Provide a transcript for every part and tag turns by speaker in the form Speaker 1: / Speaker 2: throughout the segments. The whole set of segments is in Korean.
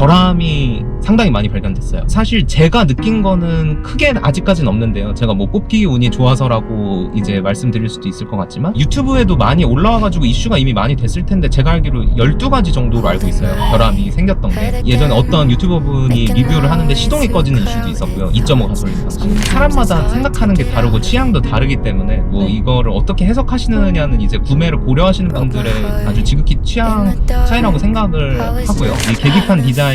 Speaker 1: 결함이 상당히 많이 발견됐어요. 사실 제가 느낀 거는 크게 아직까지는 없는데요. 제가 뭐 뽑기 운이 좋아서라고 이제 말씀드릴 수도 있을 것 같지만 유튜브에도 많이 올라와가지고 이슈가 이미 많이 됐을 텐데 제가 알기로 12가지 정도로 알고 있어요. 결함이 생겼던 게. 예전에 어떤 유튜버분이 리뷰를 하는데 시동이 꺼지는 이슈도 있었고요. 2.5 가솔린 방식. 사람마다 생각하는 게 다르고 취향도 다르기 때문에 뭐 이거를 어떻게 해석하시느냐는 이제 구매를 고려하시는 분들의 아주 지극히 취향 차이라고 생각을 하고요. 이 계기판 디자인이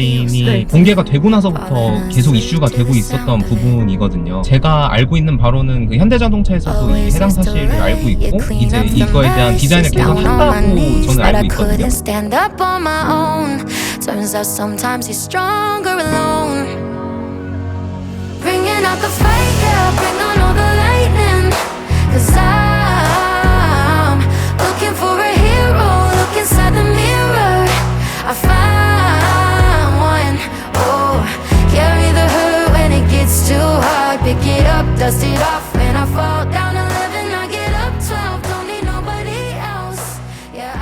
Speaker 1: 공개가 되고 나서부터 계속 이슈가 되고 있었던 부분이거든요. 제가 알고 있는 바로는 그 현대자동차에서도 이 해당 사실을 알고 있고 이제 이거에 대한 디자인을 개선한다고 저는 알고 있거든요.
Speaker 2: Bringing out the fire, bring on all the lightning. 'Cause I'm looking for a hero, look inside the mirror. I found one, oh, carry the hurt when it gets too hard. Pick it up, dust it off, when I fall down 11, I get up 12, don't need nobody else. Yeah,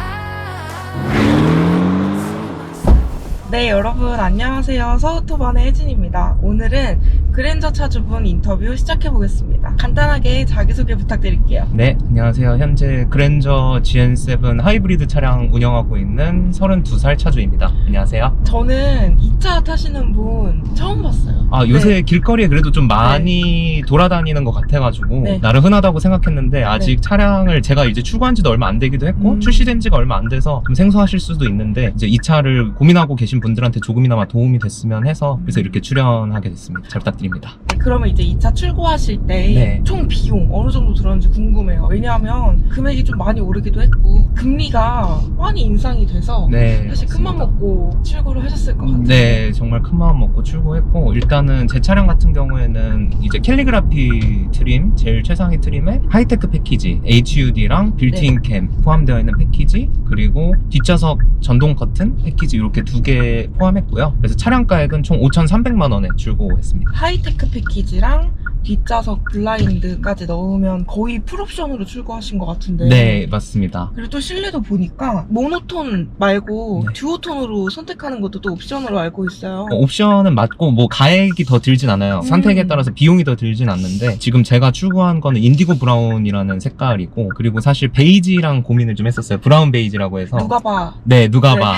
Speaker 3: 네, 여러분 안녕하세요. 서우토반의 혜진입니다. 오늘은 그랜저 차주분 인터뷰 시작해보겠습니다. 간단하게 자기소개 부탁드릴게요.
Speaker 1: 네, 안녕하세요. 현재 그랜저 GN7 하이브리드 차량 운영하고 있는 32살 차주입니다. 안녕하세요.
Speaker 3: 저는 이 차 타시는 분 처음 봤어요.
Speaker 1: 아, 요새
Speaker 3: 네.
Speaker 1: 길거리에 그래도 좀 많이 돌아다니는 것 같아가지고
Speaker 3: 네.
Speaker 1: 나름 흔하다고 생각했는데 아직 차량을 제가 이제 출고한 지도 얼마 안 되기도 했고 출시된 지가 얼마 안 돼서 좀 생소하실 수도 있는데 이제 이 차를 고민하고 계신 분들한테 조금이나마 도움이 됐으면 해서 그래서 이렇게 출연하게 됐습니다. 잘 부탁드립니다.
Speaker 3: 네, 그러면 이제 이 차 출고하실 때
Speaker 1: 네.
Speaker 3: 총 비용 어느 정도 들었는지 궁금해요. 왜냐하면 금액이 좀 많이 오르기도 했고 금리가 많이 인상이 돼서
Speaker 1: 네,
Speaker 3: 사실 큰맘
Speaker 1: 맞습니다.
Speaker 3: 먹고 출고를 하셨을 것 같아요.
Speaker 1: 네, 정말 큰 마음 먹고 출고했고 일단은 제 차량 같은 경우에는 이제 캘리그라피 트림, 제일 최상위 트림에 하이테크 패키지 HUD랑 빌트인 캠 포함되어 있는 패키지 그리고 뒷좌석 전동 커튼 패키지 이렇게 두 개 포함했고요. 그래서 차량 가액은 총 5,300만 원에 출고했습니다.
Speaker 3: 하이테크 패키지랑 뒷좌석 블라인드까지 넣으면 거의 풀옵션으로 출고하신 것 같은데.
Speaker 1: 네, 맞습니다.
Speaker 3: 그리고 또 실내도 보니까 모노톤 말고
Speaker 1: 네.
Speaker 3: 듀오톤으로 선택하는 것도 또 옵션으로 알고 있어요.
Speaker 1: 옵션은 맞고 뭐 가액이 더 들진 않아요. 선택에 따라서 비용이 더 들진 않는데 지금 제가 추구한 거는 인디고 브라운이라는 색깔이고 그리고 사실 베이지랑 고민을 좀 했었어요. 브라운 베이지라고 해서
Speaker 3: 누가 봐.
Speaker 1: 네, 누가 봐.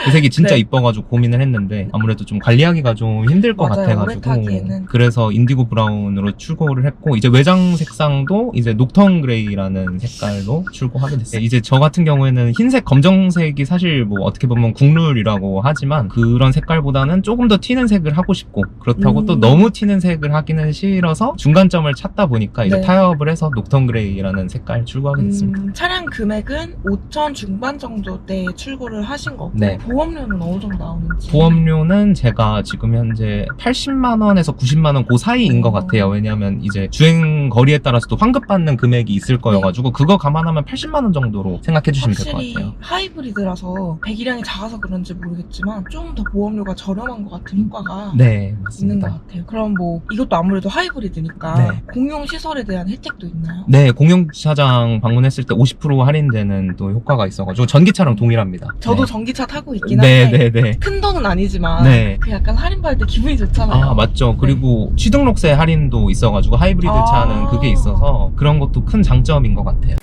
Speaker 1: 그 색이 진짜
Speaker 3: 네.
Speaker 1: 이뻐가지고 고민을 했는데 아무래도 좀 관리하기가 좀 힘들 것
Speaker 3: 맞아요, 오래
Speaker 1: 같아가지고
Speaker 3: 타기에는.
Speaker 1: 그래서 인디고 브라운으로 출고를 했고 이제 외장 색상도 이제 녹턴 그레이라는 색깔로 출고하게 됐어요. 이제 저 같은 경우에는 흰색, 검정색이 사실 뭐 어떻게 보면 국룰이라고 하지만 그런 색깔보다는 조금 더 튀는 색을 하고 싶고 그렇다고 또 너무 튀는 색을 하기는 싫어서 중간점을 찾다 보니까 이제
Speaker 3: 네.
Speaker 1: 타협을 해서 녹턴 그레이라는 색깔 출고하게 됐습니다.
Speaker 3: 차량 금액은 5천 중반 정도대 출고를 하신 거고
Speaker 1: 네.
Speaker 3: 보험료는 어느 정도 나오는지.
Speaker 1: 보험료는 제가 지금 현재 80만 원에서 90만 원 그 사이인 것 같아요. 왜냐하면 이제 주행 거리에 따라서 또 환급받는 금액이 있을 거여가지고 그거 감안하면 80만 원 정도로 생각해 주시면 될 것
Speaker 3: 확실히
Speaker 1: 같아요.
Speaker 3: 하이브리드라서 배기량이 작아서 그런지 모르겠지만 좀 더 보험료가 저렴한 것 같은 효과가
Speaker 1: 네,
Speaker 3: 있는 것
Speaker 1: 맞습니다.
Speaker 3: 같아요. 그럼 뭐 이것도 아무래도 하이브리드니까
Speaker 1: 네.
Speaker 3: 공용 시설에 대한 혜택도 있나요?
Speaker 1: 네, 공용주차장 방문했을 때 50% 할인되는 또 효과가 있어가지고 전기차랑 동일합니다.
Speaker 3: 저도
Speaker 1: 네.
Speaker 3: 전기차 타고 있긴
Speaker 1: 네,
Speaker 3: 한데
Speaker 1: 네, 네.
Speaker 3: 큰 돈은 아니지만
Speaker 1: 네.
Speaker 3: 그 약간 할인 받을 때 기분이 좋잖아요.
Speaker 1: 아, 맞죠. 그리고 취등록세 할인도 있어가지고 하이브리드 차는 그게 있어서 그런 것도 큰 장점인 것 같아요.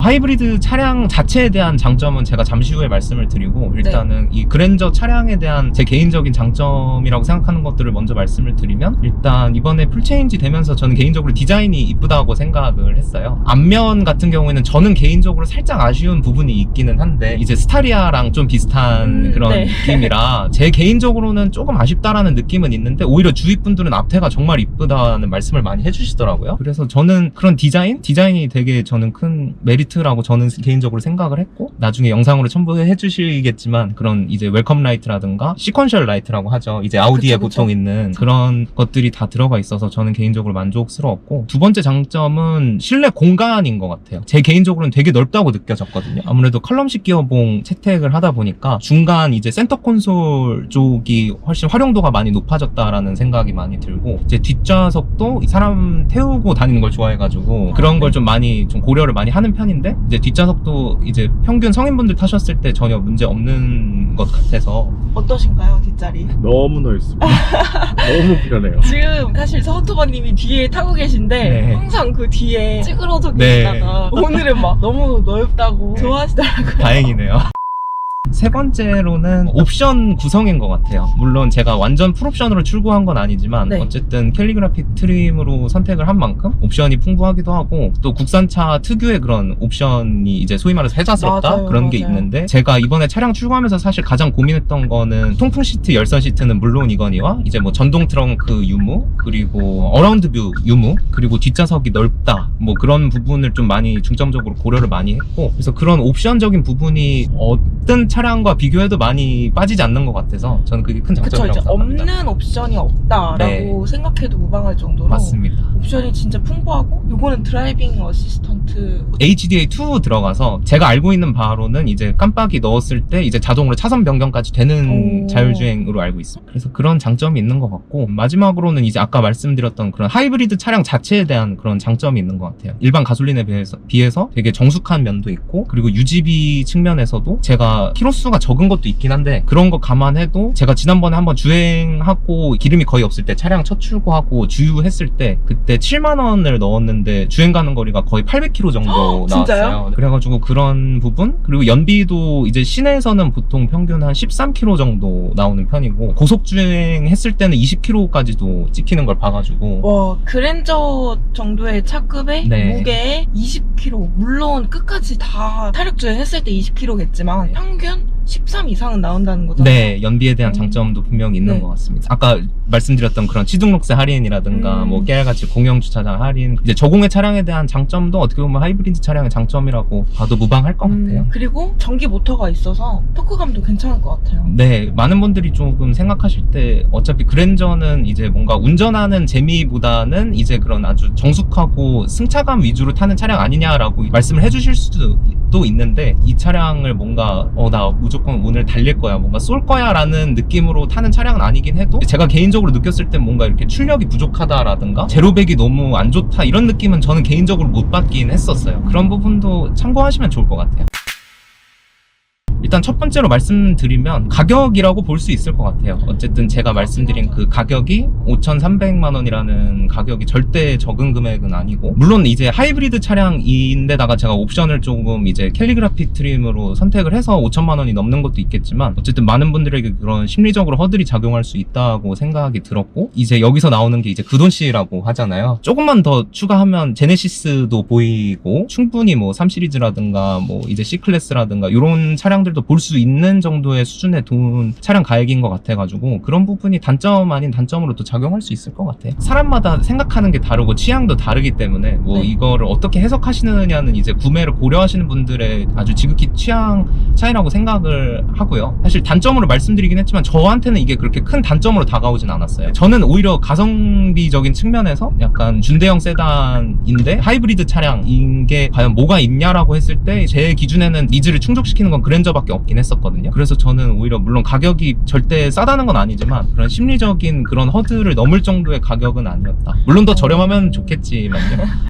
Speaker 1: 하이브리드 차량 자체에 대한 장점은 제가 잠시 후에 말씀을 드리고 일단은 이 그랜저 차량에 대한 제 개인적인 장점이라고 생각하는 것들을 먼저 말씀을 드리면 일단 이번에 풀체인지 되면서 저는 개인적으로 디자인이 이쁘다고 생각을 했어요. 앞면 같은 경우에는 저는 개인적으로 살짝 아쉬운 부분이 있기는 한데 이제 스타리아랑 좀 비슷한 그런
Speaker 3: 네.
Speaker 1: 느낌이라 제 개인적으로는 조금 아쉽다라는 느낌은 있는데 오히려 주위 분들은 앞태가 정말 이쁘다는 말씀을 많이 해주시더라고요. 그래서 저는 그런 디자인이 되게 저는 큰 메리트라고 저는 개인적으로 생각을 했고 나중에 영상으로 첨부해 주시겠지만 그런 이제 웰컴 라이트라든가 시퀀셜 라이트라고 하죠. 이제 아우디에
Speaker 3: 그쵸.
Speaker 1: 보통 있는 그런 것들이 다 들어가 있어서 저는 개인적으로 만족스러웠고 두 번째 장점은 실내 공간인 것 같아요. 제 개인적으로는 되게 넓다고 느껴졌거든요. 아무래도 컬럼식 기어봉 채택을 하다 보니까 중간 이제 센터 콘솔 쪽이 훨씬 활용도가 많이 높아졌다라는 생각이 많이 들고 이제 뒷좌석도 사람 태우고 다니는 걸 좋아해가지고 그런 걸 좀 많이 좀 고려를 많이 하는 편인데 차량인데 이제 뒷좌석도 이제 평균 성인분들 타셨을 때 전혀 문제 없는 것 같아서.
Speaker 3: 어떠신가요, 뒷자리?
Speaker 4: 너무 넓습니다. 너무 편해요.
Speaker 3: 지금 사실 서투버님이 뒤에 타고 계신데
Speaker 1: 네.
Speaker 3: 항상 그 뒤에 찌그러져
Speaker 1: 네.
Speaker 3: 계시다가 오늘은 막 너무 넓다고
Speaker 1: 네.
Speaker 3: 좋아하시더라고요.
Speaker 1: 다행이네요. 세 번째로는 옵션 구성인 것 같아요. 물론 제가 완전 풀옵션으로 출고한 건 아니지만
Speaker 3: 네.
Speaker 1: 어쨌든 캘리그라피 트림으로 선택을 한 만큼 옵션이 풍부하기도 하고 또 국산차 특유의 그런 옵션이 이제 소위 말해서 혜자스럽다
Speaker 3: 맞아요,
Speaker 1: 그런 게
Speaker 3: 맞아요.
Speaker 1: 있는데 제가 이번에 차량 출고하면서 사실 가장 고민했던 거는 통풍 시트, 열선 시트는 물론이거니와 이제 뭐 전동 트렁크 유무 그리고 어라운드 뷰 유무 그리고 뒷좌석이 넓다 뭐 그런 부분을 좀 많이 중점적으로 고려를 많이 했고 그래서 그런 옵션적인 부분이 어떤 차량과 비교해도 많이 빠지지 않는 것 같아서 저는 그게 큰
Speaker 3: 그쵸,
Speaker 1: 장점이라고
Speaker 3: 이제
Speaker 1: 생각합니다.
Speaker 3: 없는 옵션이 없다라고
Speaker 1: 네.
Speaker 3: 생각해도 무방할 정도로
Speaker 1: 맞습니다.
Speaker 3: 옵션이 진짜 풍부하고 요거는 드라이빙 어시스턴트
Speaker 1: HDA2 들어가서 제가 알고 있는 바로는 이제 깜빡이 넣었을 때 이제 자동으로 차선 변경까지 되는
Speaker 3: 오.
Speaker 1: 자율주행으로 알고 있습니다. 그래서 그런 장점이 있는 것 같고 마지막으로는 이제 아까 말씀드렸던 그런 하이브리드 차량 자체에 대한 그런 장점이 있는 것 같아요. 일반 가솔린에 비해서 되게 정숙한 면도 있고 그리고 유지비 측면에서도 제가 키로수가 적은 것도 있긴 한데 그런 거 감안해도 제가 지난번에 한번 주행하고 기름이 거의 없을 때 차량 첫 출고하고 주유했을 때 그때 7만 원을 넣었는데 주행 가는 거리가 거의 800km 정도 나왔어요.
Speaker 3: 진짜요?
Speaker 1: 그래가지고 그런 부분 그리고 연비도 이제 시내에서는 보통 평균 한 13km 정도 나오는 편이고 고속 주행했을 때는 20km까지도 찍히는 걸 봐가지고
Speaker 3: 와 그랜저 정도의 차급에
Speaker 1: 네.
Speaker 3: 무게에 20kg 물론 끝까지 다 탄력 주행했을 때 20kg겠지만
Speaker 1: 네.
Speaker 3: 평균 13 이상은 나온다는 거잖아요.
Speaker 1: 네, 연비에 대한 장점도 분명히 있는
Speaker 3: 네.
Speaker 1: 것 같습니다. 아까 말씀드렸던 그런 취등록세 할인이라든가 뭐 깨알같이 공영주차장 할인 이제 저공해 차량에 대한 장점도 어떻게 보면 하이브리드 차량의 장점이라고 봐도 무방할 것 같아요.
Speaker 3: 그리고 전기 모터가 있어서 토크감도 괜찮을 것 같아요.
Speaker 1: 네, 많은 분들이 조금 생각하실 때 어차피 그랜저는 이제 뭔가 운전하는 재미보다는 이제 그런 아주 정숙하고 승차감 위주로 타는 차량 아니냐라고 말씀을 해주실 수도 있는데 이 차량을 뭔가 나 무조건 오늘 달릴 거야 뭔가 쏠 거야 라는 느낌으로 타는 차량은 아니긴 해도 제가 개인적으로 느꼈을 때 뭔가 이렇게 출력이 부족하다라든가 제로백이 너무 안 좋다 이런 느낌은 저는 개인적으로 못 받긴 했었어요. 그런 부분도 참고하시면 좋을 것 같아요. 일단 첫 번째로 말씀드리면 가격이라고 볼 수 있을 것 같아요. 어쨌든 제가 말씀드린 그 가격이 5,300만 원이라는 가격이 절대 적은 금액은 아니고 물론 이제 하이브리드 차량인데다가 제가 옵션을 조금 이제 캘리그라피 트림으로 선택을 해서 5천만 원이 넘는 것도 있겠지만 어쨌든 많은 분들에게 그런 심리적으로 허들이 작용할 수 있다고 생각이 들었고 이제 여기서 나오는 게 이제 그돈씨라고 하잖아요. 조금만 더 추가하면 제네시스도 보이고 충분히 뭐 3시리즈라든가 뭐 이제 C클래스라든가 이런 차량들도 볼 수 있는 정도의 수준의 돈 차량 가액인 것 같아가지고 그런 부분이 단점 아닌 단점으로 또 작용할 수 있을 것 같아요. 사람마다 생각하는 게 다르고 취향도 다르기 때문에 뭐
Speaker 3: 네.
Speaker 1: 이거를 어떻게 해석하시느냐는 이제 구매를 고려하시는 분들의 아주 지극히 취향 차이라고 생각을 하고요. 사실 단점으로 말씀드리긴 했지만 저한테는 이게 그렇게 큰 단점으로 다가오진 않았어요. 저는 오히려 가성비적인 측면에서 약간 준대형 세단인데 하이브리드 차량인 게 과연 뭐가 있냐라고 했을 때 제 기준에는 니즈를 충족시키는 건 그랜저밖에 없긴 했었거든요. 그래서 저는 오히려 물론 가격이 절대 싸다는 건 아니지만 그런 심리적인 그런 허들을 넘을 정도의 가격은 아니었다. 물론 더 저렴하면 좋겠지만요.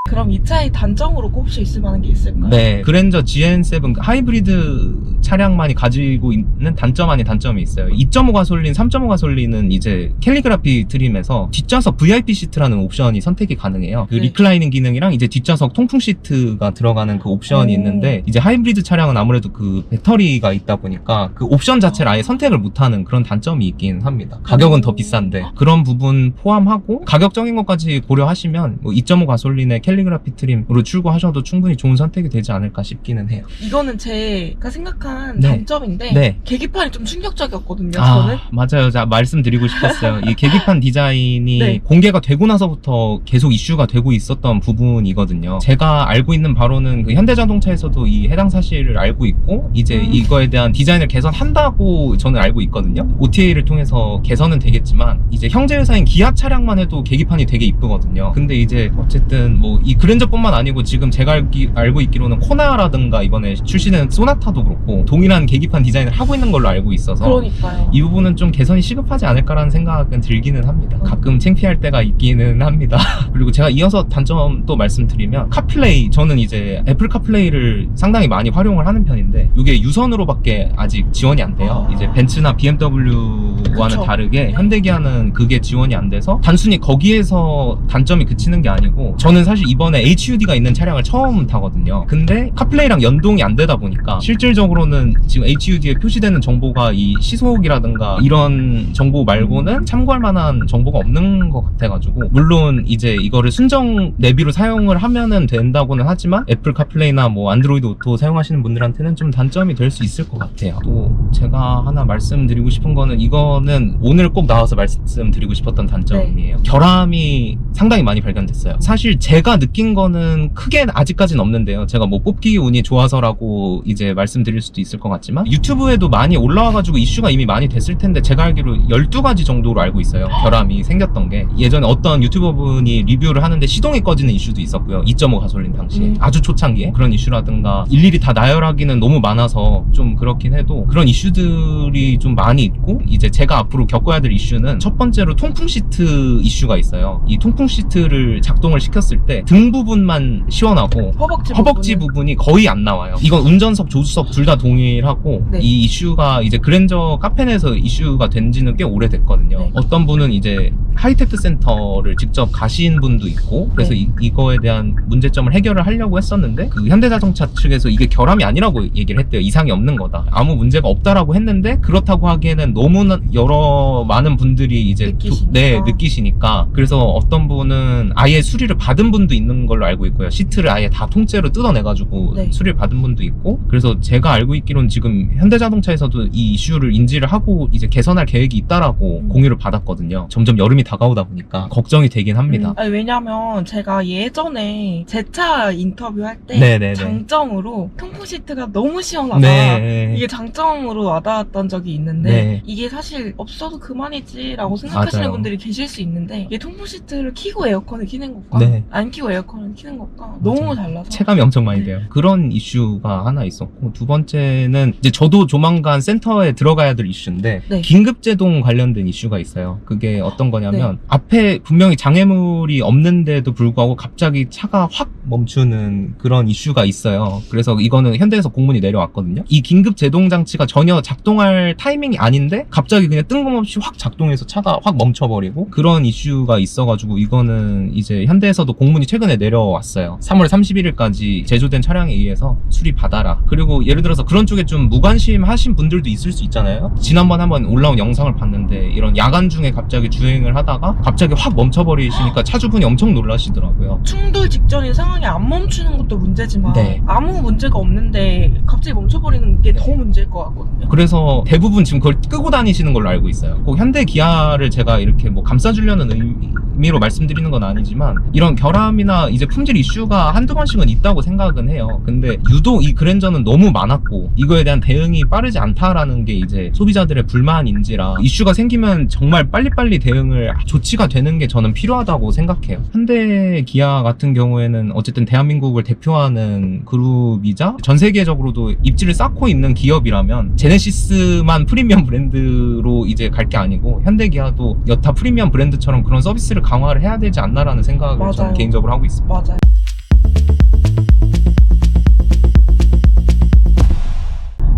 Speaker 3: 그럼 이 차의 단점으로 꼽을 수 있을 만한 게 있을까요?
Speaker 1: 네, 그랜저 GN7 하이브리드 차량만이 가지고 있는 단점 아닌 단점이 있어요. 2.5 가솔린, 3.5 가솔린은 이제 캘리그라피 트림에서 뒷좌석 VIP 시트라는 옵션이 선택이 가능해요. 그
Speaker 3: 네.
Speaker 1: 리클라이닝 기능이랑 이제 뒷좌석 통풍 시트가 들어가는 그 옵션이
Speaker 3: 오.
Speaker 1: 있는데 이제 하이브리드 차량은 아무래도 그 배터리가 있다 보니까 그 옵션 자체를 아예 선택을 못하는 그런 단점이 있긴 합니다. 가격은 더 비싼데 그런 부분 포함하고 가격적인 것까지 고려하시면 뭐 2.5 가솔린의 캘리그라피 트림으로 출고하셔도 충분히 좋은 선택이 되지 않을까 싶기는 해요.
Speaker 3: 이거는 제가 생각한
Speaker 1: 네.
Speaker 3: 단점인데
Speaker 1: 네.
Speaker 3: 계기판이 좀 충격적이었거든요. 저는
Speaker 1: 맞아요. 자, 말씀드리고 싶었어요. 이 계기판 디자인이
Speaker 3: 네.
Speaker 1: 공개가 되고 나서부터 계속 이슈가 되고 있었던 부분이거든요. 제가 알고 있는 바로는 그 현대자동차에서도 이 해당 사실을 알고 있고 이제 이거에 대한 디자인을 개선한다고 저는 알고 있거든요. OTA를 통해서 개선은 되겠지만 이제 형제 회사인 기아 차량만 해도 계기판이 되게 이쁘거든요. 근데 이제 어쨌든 뭐 이 그랜저뿐만 아니고 지금 제가 알고 있기로는 코나라든가 이번에 출시된 소나타도 그렇고 뭐 동일한 계기판 디자인을 하고 있는 걸로 알고 있어서
Speaker 3: 그러니까요.
Speaker 1: 이 부분은 좀 개선이 시급하지 않을까라는 생각은 들기는 합니다. 가끔 창피할 때가 있기는 합니다. 그리고 제가 이어서 단점 또 말씀드리면 카플레이, 저는 이제 애플 카플레이를 상당히 많이 활용을 하는 편인데 이게 유선으로밖에 아직 지원이 안 돼요. 이제 벤츠나 BMW와는
Speaker 3: 그쵸.
Speaker 1: 다르게
Speaker 3: 네.
Speaker 1: 현대기아는 그게 지원이 안 돼서 단순히 거기에서 단점이 그치는 게 아니고, 저는 사실 이번에 HUD가 있는 차량을 처음 타거든요. 근데 카플레이랑 연동이 안 되다 보니까 실질적으로는 지금 HUD에 표시되는 정보가 이 시속이라든가 이런 정보 말고는 참고할 만한 정보가 없는 것 같아가지고, 물론 이제 이거를 순정 내비로 사용을 하면은 된다고는 하지만 애플 카플레이나 뭐 안드로이드 오토 사용하시는 분들한테는 좀 단점이 될 수 있을 것 같아요. 또 제가 하나 말씀드리고 싶은 거는, 이거는 오늘 꼭 나와서 말씀드리고 싶었던 단점이에요. 결함이 상당히 많이 발견됐어요. 사실 제가 느낀 거는 크게 아직까지는 없는데요. 제가 뭐 뽑기 운이 좋아서라고 이제 말씀드릴 수도 있을 것 같지만 유튜브에도 많이 올라와가지고 이슈가 이미 많이 됐을 텐데, 제가 알기로 12가지 정도로 알고 있어요. 결함이 생겼던 게. 예전에 어떤 유튜버분이 리뷰를 하는데 시동이 꺼지는 이슈도 있었고요. 2.5 가솔린 당시에. 아주 초창기에 그런 이슈라든가 일일이 다 나열하기는 너무 많아서 좀 그렇긴 해도 그런 이슈들이 좀 많이 있고, 이제 제가 앞으로 겪어야 될 이슈는 첫 번째로 통풍 시트 이슈가 있어요. 이 통풍 시트를 작동을 시켰을 때 등 부분만 시원하고 허벅지 부분이 거의 안 나와요. 이건 운전석, 조수석 둘 다 동일하고,
Speaker 3: 네.
Speaker 1: 이 이슈가 이제 그랜저 카페 내에서 이슈가 된 지는 꽤 오래됐거든요.
Speaker 3: 네.
Speaker 1: 어떤 분은 이제 하이테크 센터를 직접 가신 분도 있고, 그래서
Speaker 3: 네.
Speaker 1: 이거에 대한 문제점을 해결을 하려고 했었는데 그 현대자동차 측에서 이게 결함이 아니라고 얘기를 했대요. 이상이 없는 거다, 아무 문제가 없다라고 했는데, 그렇다고 하기에는 너무나 많은 분들이 이제 느끼시니까. 그래서 어떤 분은 아예 수리를 받은 분도 있는 걸로 알고 있고요. 시트를 아예 다 통째로 뜯어내가지고
Speaker 3: 네.
Speaker 1: 수리를 받은 분도 있고. 그래서 제가 알고 있기로는 지금 현대자동차에서도 이 이슈를 인지를 하고 이제 개선할 계획이 있다라고 공유를 받았거든요. 점점 여름이 다가오다 보니까 걱정이 되긴 합니다.
Speaker 3: 아니, 왜냐면 제가 예전에 제 차 인터뷰할 때
Speaker 1: 네네네.
Speaker 3: 장점으로 통풍 시트가 너무 시원하다,
Speaker 1: 네.
Speaker 3: 이게 장점으로 와닿았던 적이 있는데,
Speaker 1: 네.
Speaker 3: 이게 사실 없어도 그만이지라고 생각하시는
Speaker 1: 맞아요.
Speaker 3: 분들이 계실 수 있는데, 이게 통풍 시트를 켜고 에어컨을 켜는 것과
Speaker 1: 네.
Speaker 3: 안 켜고 에어컨을 켜는 것과 너무 달라서
Speaker 1: 체감이 엄청 많이
Speaker 3: 네.
Speaker 1: 돼요. 그런 이슈가 하나 있었고, 두 번째는 이제 저도 조만간 센터에 들어가야 될 이슈인데,
Speaker 3: 네.
Speaker 1: 긴급제동 관련된 이슈가 있어요. 그게 어떤 거냐면
Speaker 3: 네.
Speaker 1: 앞에 분명히 장애물이 없는데도 불구하고 갑자기 차가 확 멈추는 그런 이슈가 있어요. 그래서 이거는 현대에서 공문이 내려왔거든요. 이 긴급제동 장치가 전혀 작동할 타이밍이 아닌데 갑자기 그냥 뜬금없이 확 작동해서 차가 확 멈춰버리고, 그런 이슈가 있어가지고 이거는 이제 현대에서도 공문이 최근에 내려왔어요. 3월 31일까지 제조된 차량에 의해서 수리받아라. 그리고 예를 들어서 그런 쪽에 좀 무관심 하신 분들도 있을 수 있잖아요. 지난번 한번 올라온 영상을 봤는데, 이런 야간 중에 갑자기 주행을 하다가 갑자기 확 멈춰버리시니까 차주분이 엄청 놀라시더라고요.
Speaker 3: 충돌 직전인 상황이 안 멈추는 것도 문제지만
Speaker 1: 네.
Speaker 3: 아무 문제가 없는데 갑자기 멈춰버리는 게 더 문제일 것 같거든요.
Speaker 1: 그래서 대부분 지금 그걸 끄고 다니시는 걸로 알고 있어요. 꼭 현대 기아를 제가 이렇게 뭐 감싸주려는 의미로 말씀드리는 건 아니지만, 이런 결함이나 이제 품질 이슈가 한두 번씩은 있다고 생각은 해요. 근데 유독 이 그랜저는 너무 많았고 이거에 대한 대응이 빠르지 않다라는 게 이제 소비자들의 불만인지라, 이슈가 생기면 정말 빨리빨리 대응을 조치가 되는 게 저는 필요하다고 생각해요. 현대 기아 같은 경우에는 어쨌든 대한민국을 대표하는 그룹이자 전 세계적으로도 입지를 쌓고 있는 기업이라면, 제네시스만 프리미엄 브랜드로 이제 갈 게 아니고 현대 기아도 여타 프리미엄 브랜드처럼 그런 서비스를 강화를 해야 되지 않나라는 생각을
Speaker 3: 맞아요.
Speaker 1: 저는 개인적으로 하고 있습니다.
Speaker 3: 맞아요.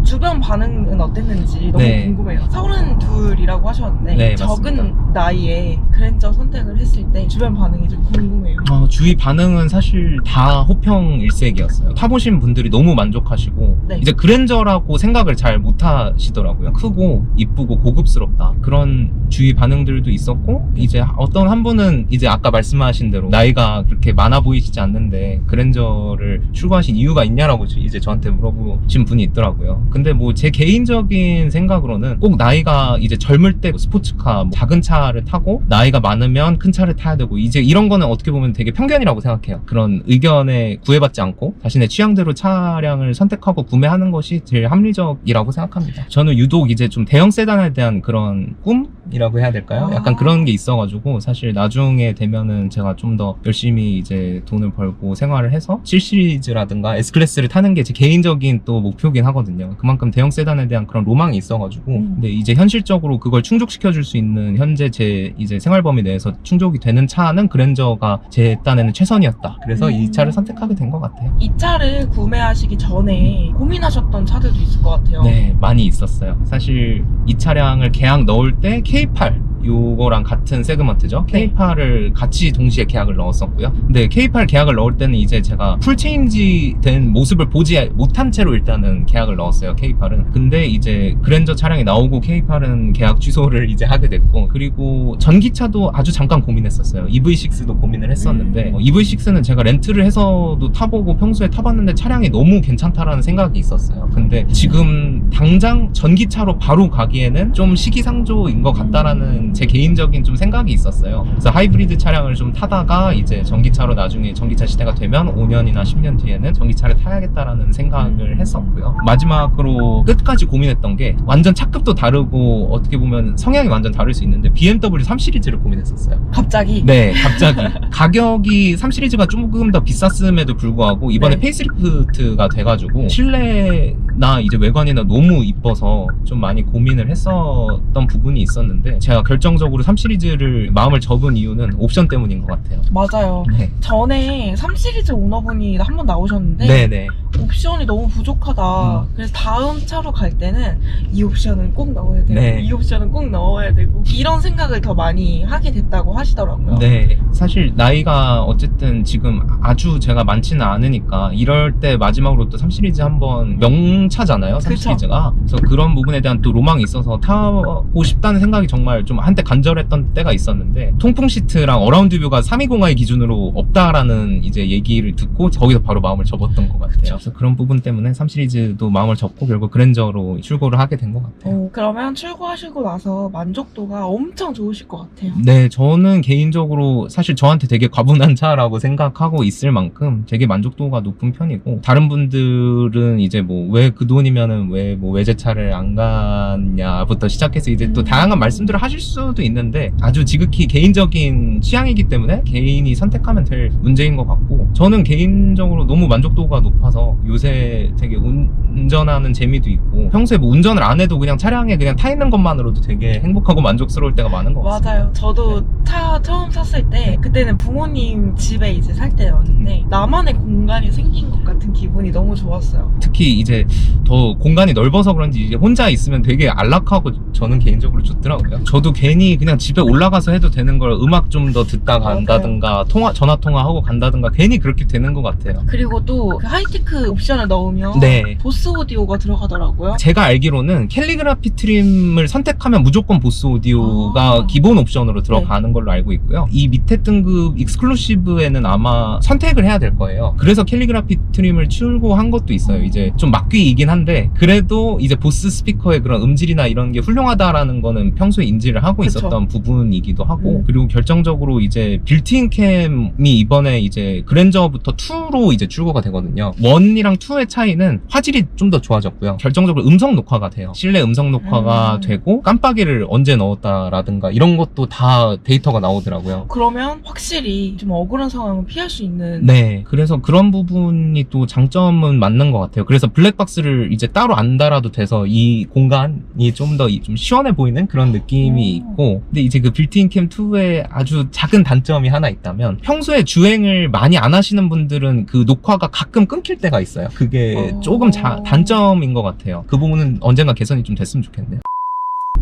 Speaker 3: 주변 반응은 어땠는지 너무
Speaker 1: 네.
Speaker 3: 궁금해요. 32이라고 하셨는데
Speaker 1: 네,
Speaker 3: 적은
Speaker 1: 맞습니다.
Speaker 3: 나이에 그랜저 선택을 했을 때 주변 반응이 좀 궁금해요.
Speaker 1: 주위 반응은 사실 다 호평일색이었어요. 타보신 분들이 너무 만족하시고,
Speaker 3: 네.
Speaker 1: 이제 그랜저라고 생각을 잘 못하시더라고요. 크고 이쁘고 고급스럽다, 그런 주위 반응들도 있었고, 이제 어떤 한 분은 이제 아까 말씀하신 대로 나이가 그렇게 많아 보이시지 않는데 그랜저를 출고하신 이유가 있냐라고 이제 저한테 물어보신 분이 있더라고요. 근데 뭐 제 개인적인 생각으로는 꼭 나이가 이제 젊을 때 스포츠카, 뭐 작은 차를 타고 나이가 많으면 큰 차를 타야 되고, 이제 이런 거는 어떻게 보면 되게 편견이라고 생각해요. 그런 의견에 구애받지 않고 자신의 취향대로 차량을 선택하고 구매하는 것이 제일 합리적이라고 생각합니다. 저는 유독 이제 좀 대형 세단에 대한 그런 꿈? 이라고 해야 될까요? 약간 그런 게 있어가지고 사실 나중에 되면은 제가 좀 더 열심히 이제 돈을 벌고 생활을 해서 7시리즈라든가 S클래스를 타는 게 제 개인적인 또 목표긴 하거든요. 그만큼 대형 세단에 대한 그런 로망이 있어가지고 근데 이제 현실적으로 그걸 충족시켜줄 수 있는 현재 제 이제 생활 범위 내에서 충족이 되는 차는 그랜저가 제 딴에는 최선이었다. 그래서 이 차를 선택하게 된 것 같아요.
Speaker 3: 이 차를 구매하시기 전에 고민하셨던 차들도 있을 것 같아요.
Speaker 1: 네, 많이 있었어요. 사실 이 차량을 계약 넣을 때 K8 요거랑 같은 세그먼트죠.
Speaker 3: 네.
Speaker 1: K8을 같이 동시에 계약을 넣었었고요. 근데 K8 계약을 넣을 때는 이제 제가 풀 체인지 된 모습을 보지 못한 채로 일단은 계약을 넣었어요. K8은. 근데 이제 그랜저 차량이 나오고 K8은 계약 취소를 이제 하게 됐고, 그리고 전기차도 아주 잠깐 고민했었어요. EV6도 고민을 했었는데 EV6는 제가 렌트를 해서도 타보고 평소에 타봤는데 차량이 너무 괜찮다라는 생각이 있었어요. 근데 지금 당장 전기차로 바로 가기에는 좀 시기상조인 것 같다라는 제 개인적인 좀 생각이 있었어요. 그래서 하이브리드 차량을 좀 타다가 이제 전기차로 나중에 전기차 시대가 되면 5년이나 10년 뒤에는 전기차를 타야겠다라는 생각을 했었고요. 마지막으로 끝까지 고민했던 게 완전 차급도 다르고 어떻게 보면 성향이 완전 다를 수 있는데 BMW 3 시리즈를 고민했었어요.
Speaker 3: 갑자기?
Speaker 1: 네, 갑자기. 가격이 3 시리즈가 조금 더 비쌌음에도 불구하고 이번에
Speaker 3: 네.
Speaker 1: 페이스리프트가 돼가지고 실내나 이제 외관이나 너무 이뻐서 좀 많이 고민을 했었던 부분이 있었는데 제가 결정적으로 3 시리즈를 마음을 접은 이유는 옵션 때문인 것 같아요.
Speaker 3: 맞아요.
Speaker 1: 네.
Speaker 3: 전에 3 시리즈 오너분이 한 번 나오셨는데
Speaker 1: 네네.
Speaker 3: 옵션이 너무 부족하다. 그래서 다음 차로 갈 때는 이 옵션은 꼭 넣어야 되고
Speaker 1: 네.
Speaker 3: 이 옵션은 꼭 넣어야 되고 이런 생각을 더 많이 하게 됐다고 하시더라고요.
Speaker 1: 네, 사실 나이가 어쨌든 지금 아주 제가 많지는 않으니까 이럴 때 마지막으로 또 3 시리즈 한번 명차잖아요, 3
Speaker 3: 그쵸.
Speaker 1: 시리즈가. 그래서 그런 부분에 대한 또 로망이 있어서 타고 싶다는 생각이 정말 좀 한때 간절했던 때가 있었는데 통풍 시트랑 어라운드 뷰가 320i 기준으로 없다라는 이제 얘기를 듣고 거기서 바로 마음을 접었던 것 같아요. 그래서 그런 부분 때문에 3 시리즈도 마음을 접고 결국 그랜저로 출고를 하게 된 것 같아요.
Speaker 3: 그러면 출고하시고 나서 만족도가 엄청 좋으실 것 같아요.
Speaker 1: 네, 저는 개인적으로 사실 저한테 되게 과분한 차라고 생각하고 있을 만큼 되게 만족도가 높은 편이고, 다른 분들은 이제 뭐 왜 그 돈이면은 왜 뭐 외제차를 안 갔냐부터 시작해서 이제 또 다양한 말씀들을 하실 수도 있는데 아주 지극히 개인적인 취향이기 때문에 개인이 선택하면 될 문제인 것 같고, 저는 개인적으로 너무 만족도가 높아서 요새 되게 운전하는 재미도 있고 평소에 뭐 운전을 안 해도 그냥 차량에 그냥 타 있는 것만으로도 되게 행복하고 만족스러울 때가 많은 것 같습니다.
Speaker 3: 맞아요. 저도 차 처음 샀을 때 그때는 부모님 집에 이제 살 때였는데 나만의 공간이 생긴 것 같은 기분이 너무 좋았어요.
Speaker 1: 특히 이제 더 공간이 넓어서 그런지 이제 혼자 있으면 되게 안락하고 저는 개인적으로 좋더라고요. 저도 괜히 그냥 집에 올라가서 해도 되는 걸 음악 좀 더 듣다 간다든가 전화 통화하고 간다든가 괜히 그렇게 되는 것 같아요.
Speaker 3: 그리고 또 그 하이테크 옵션을 넣으면
Speaker 1: 네.
Speaker 3: 보스 오디오가 들어가더라고요.
Speaker 1: 제가 알기로는 캘리그라피 트림을 선택하면 무조건 보스 오디오가
Speaker 3: 아.
Speaker 1: 기본 옵션으로 들어가는 걸로 알고 있고요. 이 밑에 등급 익스클루시브에는 아마 선택을 해야 될 거예요. 그래서 캘리그라피 트림을 출고한 것도 있어요. 이제 좀 막귀이긴 한데 그래도 이제 보스 스피커의 그런 음질이나 이런 게 훌륭하다라는 거는 평소에 인지를 하고
Speaker 3: 그쵸.
Speaker 1: 있었던 부분이기도 하고, 그리고 결정적으로 이제 빌트인 캠이 이번에 이제 그랜저부터 2로 이제 출고가 되거든요. 1이랑 2의 차이는 화질이 좀 더 좋아졌고요. 결정적으로 음성 녹화가 돼요. 실내 음성 녹화가 되고 깜빡이를 언제 넣었다라든가 이런 것도 다 데이터가 나오더라고요.
Speaker 3: 그러면 확실히 좀 억울한 상황을 피할 수 있는.
Speaker 1: 네, 그래서 그런 부분이 또 장점은 맞는 것 같아요. 그래서 블랙박스를 이제 따로 안 달아도 돼서 이 공간이 좀 더 좀 시원해 보이는 그런 느낌이 있고, 근데 이제 그 빌트인 캠 2의 아주 작은 단점이 하나 있다면 평소에 주행을 많이 안 하시는 분들은 그 녹화가 가끔 끊길 때가 있어요. 그게 조금 단점인 것 같아요. 그 부분은 언젠가 개선이 좀 됐으면 좋겠네요.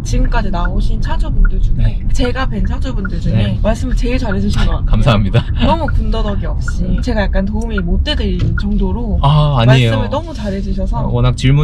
Speaker 3: 지금까지 나오신 차주분들 중에
Speaker 1: 네.
Speaker 3: 제가 뵌 차주분들 중에
Speaker 1: 네.
Speaker 3: 말씀을 제일 잘해주신 것 같아요.
Speaker 1: 감사합니다.
Speaker 3: 너무 군더더기 없이 제가 약간 도움이 못 돼드릴 정도로
Speaker 1: 아, 아니에요.
Speaker 3: 말씀을 너무 잘해주셔서
Speaker 1: 워낙 질문